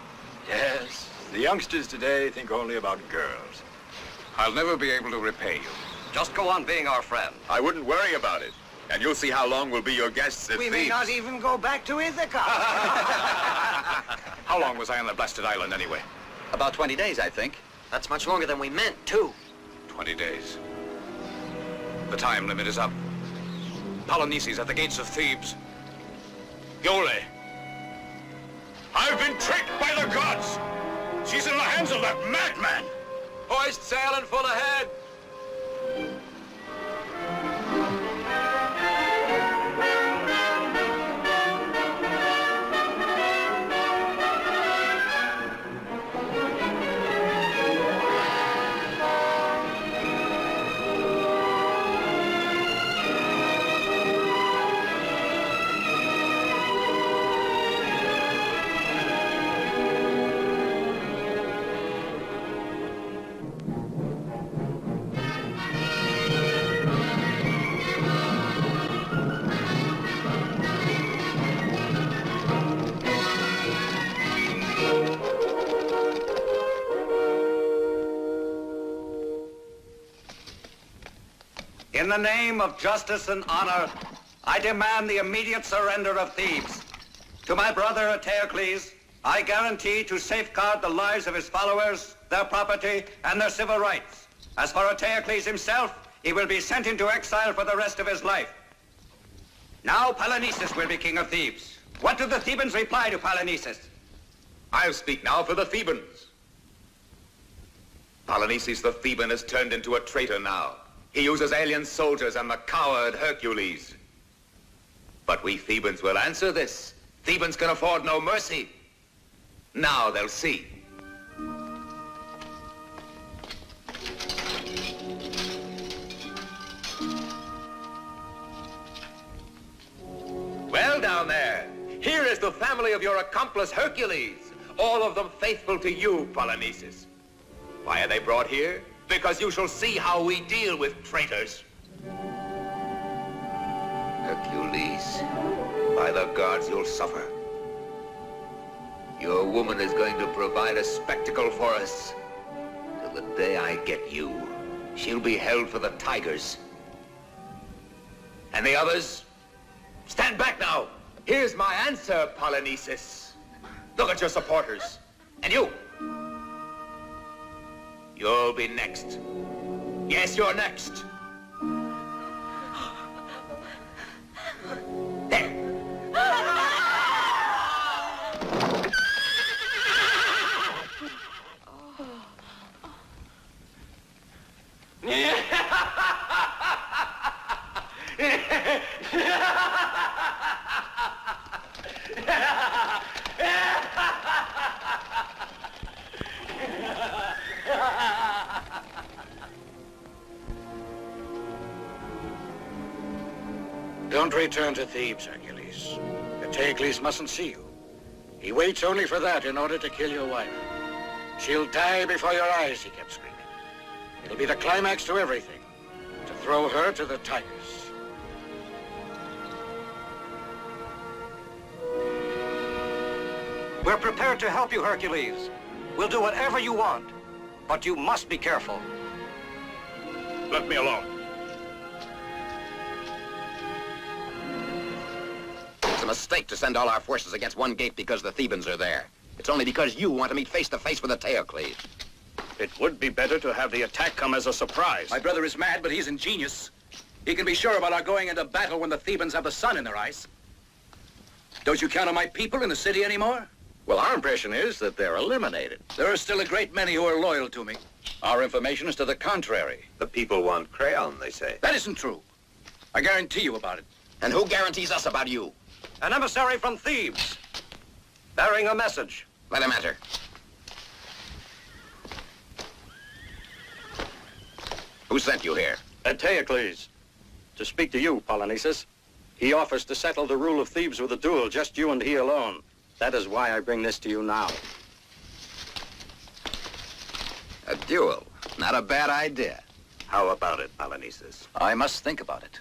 Yes, the youngsters today think only about girls. I'll never be able to repay you. Just go on being our friend. I wouldn't worry about it. And you'll see how long we'll be your guests at We may Thebes. not even go back to Ithaca. How long was I on the blasted island anyway? About 20 days, I think. That's much longer than we meant, too. 20 days. The time limit is up. Polynices at the gates of Thebes. Iole. I've been tricked by the gods. She's in the hands of that madman. Hoist sail and full ahead. In the name of justice and honor, I demand the immediate surrender of Thebes. To my brother Eteocles, I guarantee to safeguard the lives of his followers, their property, and their civil rights. As for Eteocles himself, he will be sent into exile for the rest of his life. Now Polynices will be king of Thebes. What do the Thebans reply to Polynices? I'll speak now for the Thebans. Polynices the Theban has turned into a traitor now. He uses alien soldiers and the coward Hercules. But we Thebans will answer this. Thebans can afford no mercy. Now they'll see. Well, down there, here is the family of your accomplice Hercules, all of them faithful to you, Polynices. Why are they brought here? Because you shall see how we deal with traitors. Hercules, by the gods, you'll suffer. Your woman is going to provide a spectacle for us. Till the day I get you, she'll be held for the tigers. And the others? Stand back now. Here's my answer, Polynices. Look at your supporters. And you. You'll be next. Yes, you're next. There. Don't return to Thebes, Hercules. Eteocles mustn't see you. He waits only for that in order to kill your wife. She'll die before your eyes, he kept screaming. It'll be the climax to everything, to throw her to the tigers. We're prepared to help you, Hercules. We'll do whatever you want, but you must be careful. Let me alone. It's a mistake to send all our forces against one gate because the Thebans are there. It's only because you want to meet face to face with Eteocles. It would be better to have the attack come as a surprise. My brother is mad, but he's ingenious. He can be sure about our going into battle when the Thebans have the sun in their eyes. Don't you count on my people in the city anymore? Well, our impression is that they're eliminated. There are still a great many who are loyal to me. Our information is to the contrary. The people want crayon, they say. That isn't true. I guarantee you about it. And who guarantees us about you? An emissary from Thebes, bearing a message. Let him enter. Who sent you here? Eteocles, to speak to you, Polynices. He offers to settle the rule of Thebes with a duel, just you and he alone. That is why I bring this to you now. A duel. Not a bad idea. How about it, Polynices? I must think about it.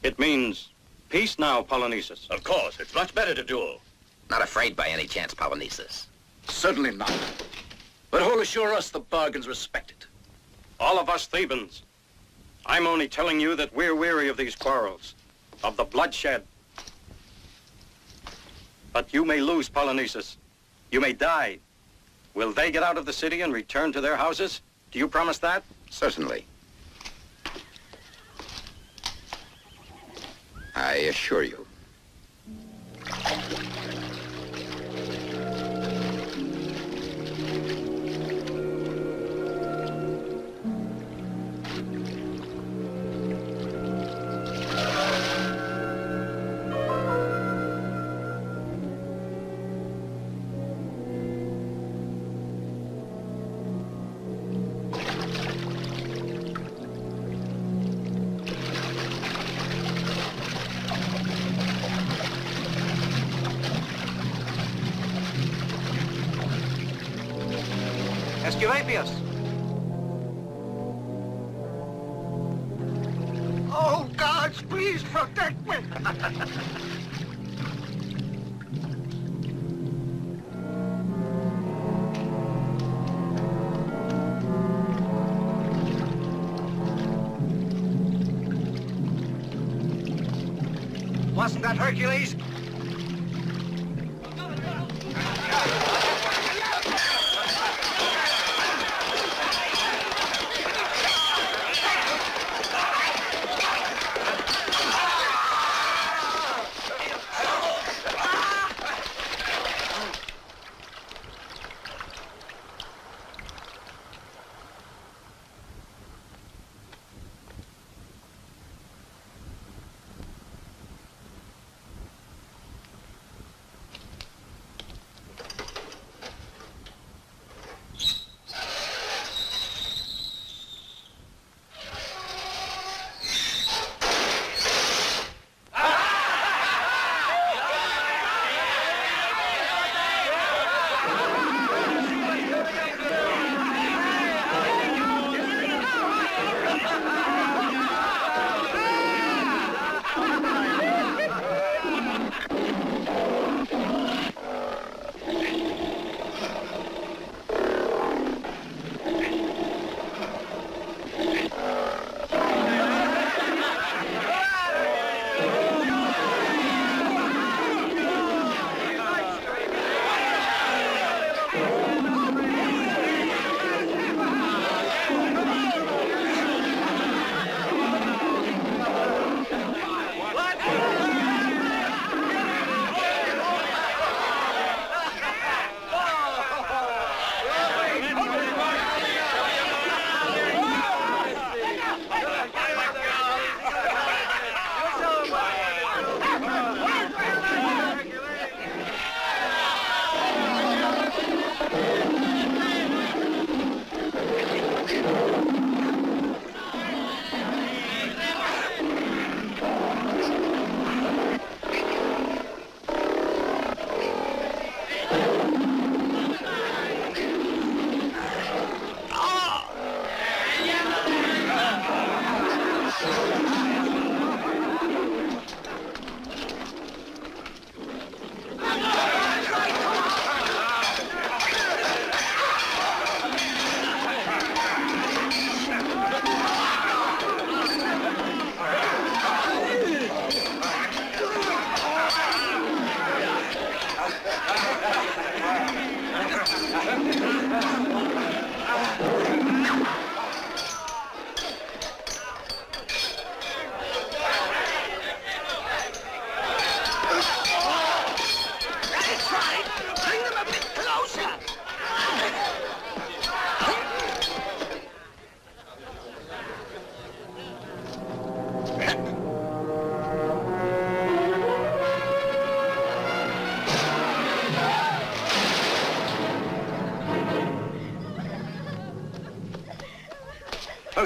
It means peace now, Polynices. Of course, it's much better to duel. Not afraid by any chance, Polynices. Certainly not. But who'll assure us the bargain's respected? All of us Thebans. I'm only telling you that we're weary of these quarrels, of the bloodshed. But you may lose, Polynices. You may die. Will they get out of the city and return to their houses? Do you promise that? Certainly. I assure you. Aeschylus. Oh, gods, please protect me. Wasn't that Hercules?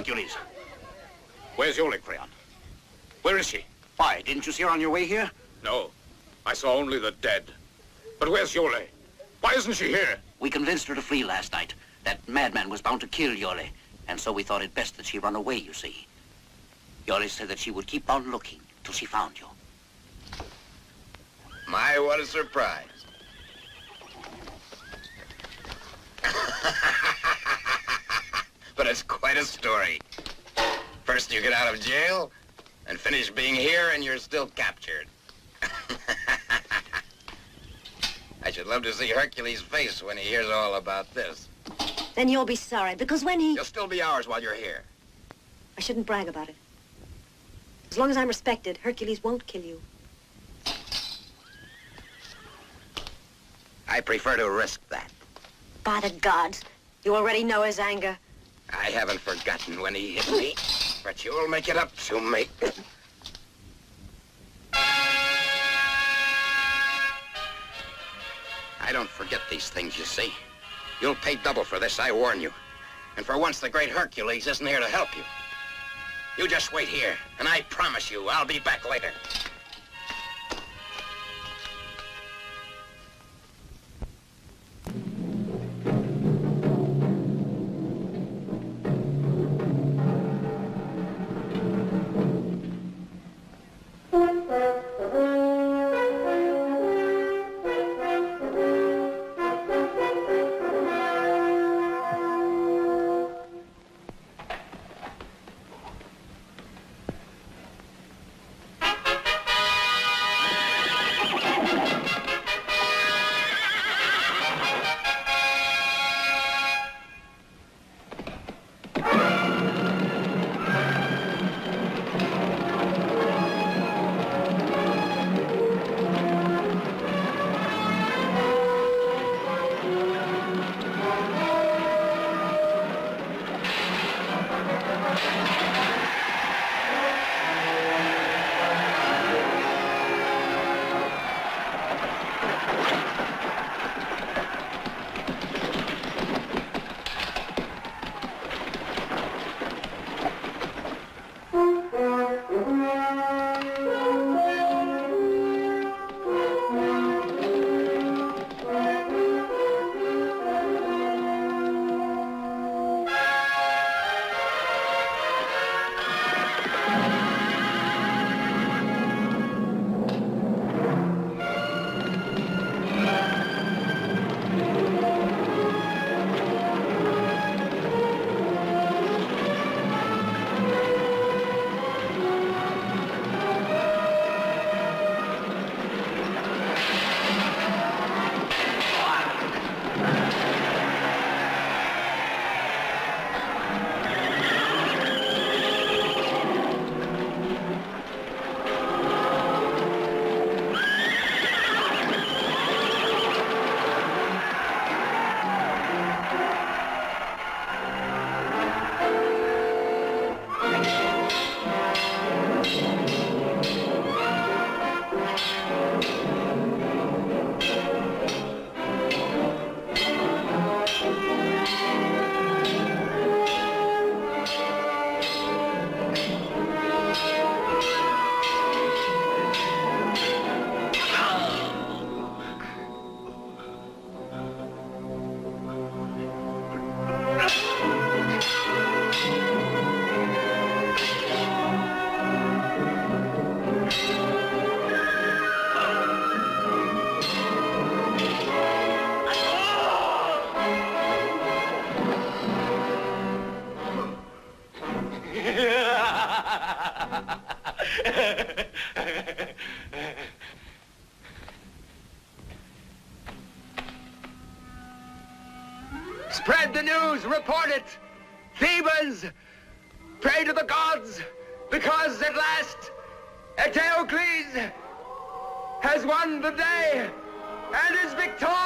Hercules. Where's Iole, Creon? Where is she? Why, didn't you see her on your way here? No, I saw only the dead. But where's Iole? Why isn't she here? We convinced her to flee last night. That madman was bound to kill Iole, and so we thought it best that she run away, you see. Iole said that she would keep on looking till she found you. My, what a surprise. But it's quite a story. First you get out of jail, and finish being here, and you're still captured. I should love to see Hercules' face when he hears all about this. Then you'll be sorry, because when he... You'll still be ours while you're here. I shouldn't brag about it. As long as I'm respected, Hercules won't kill you. I prefer to risk that. By the gods, you already know his anger. I haven't forgotten when he hit me, but you'll make it up to me. I don't forget these things, you see. You'll pay double for this, I warn you. And for once, the great Hercules isn't here to help you. You just wait here, and I promise you, I'll be back later. Spread the news, report it! Thebans, pray to the gods, because at last Eteocles has won the day and is victorious!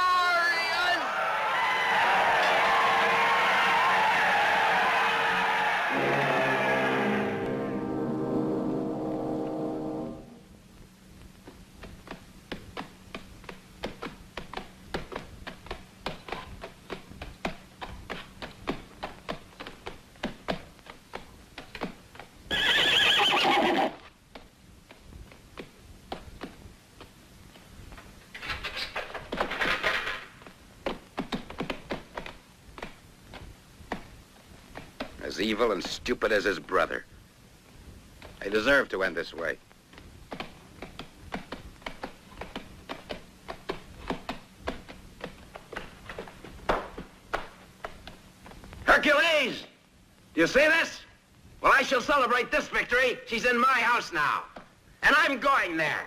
as evil and stupid as his brother. They deserve to end this way. Hercules! Do you see this? Well, I shall celebrate this victory. She's in my house now. And I'm going there.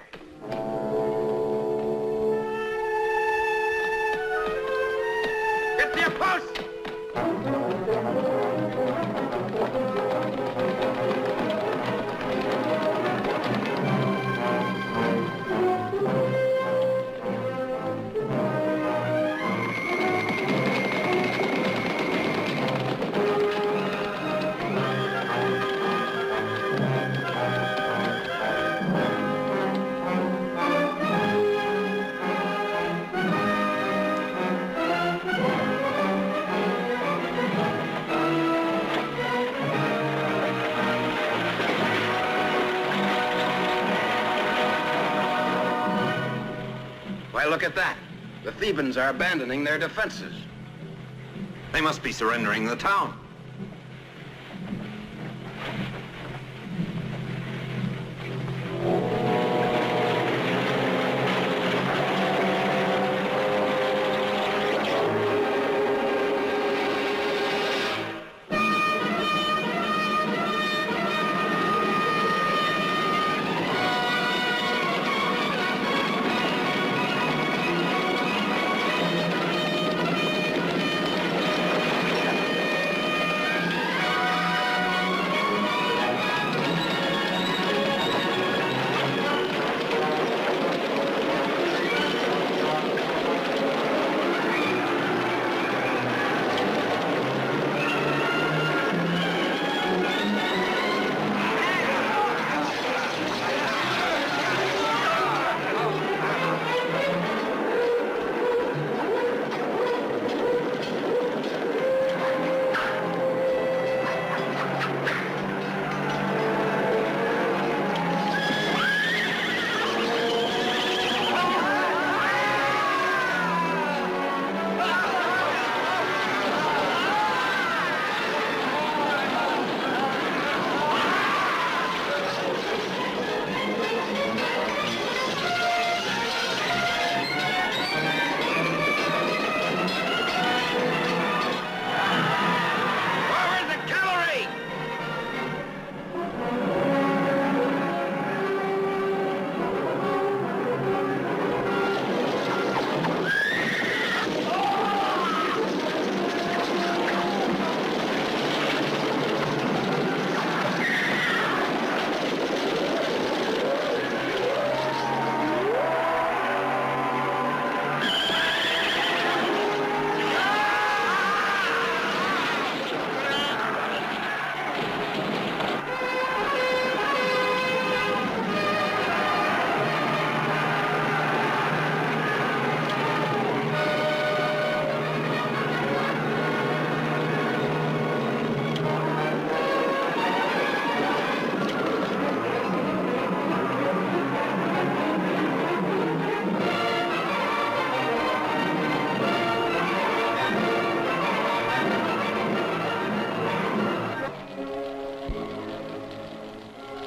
Get to your post! Why, look at that. The Thebans are abandoning their defenses. They must be surrendering the town.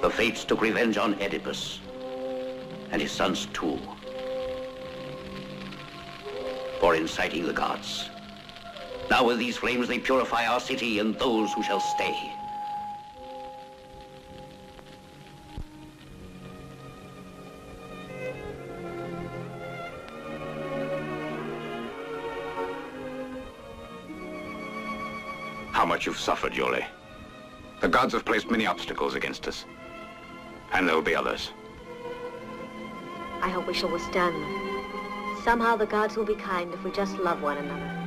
The fates took revenge on Oedipus and his sons too for inciting the gods. Now with these flames they purify our city and those who shall stay. How much you've suffered, Iole. The gods have placed many obstacles against us. And there'll be others. I hope we shall withstand them. Somehow the gods will be kind if we just love one another.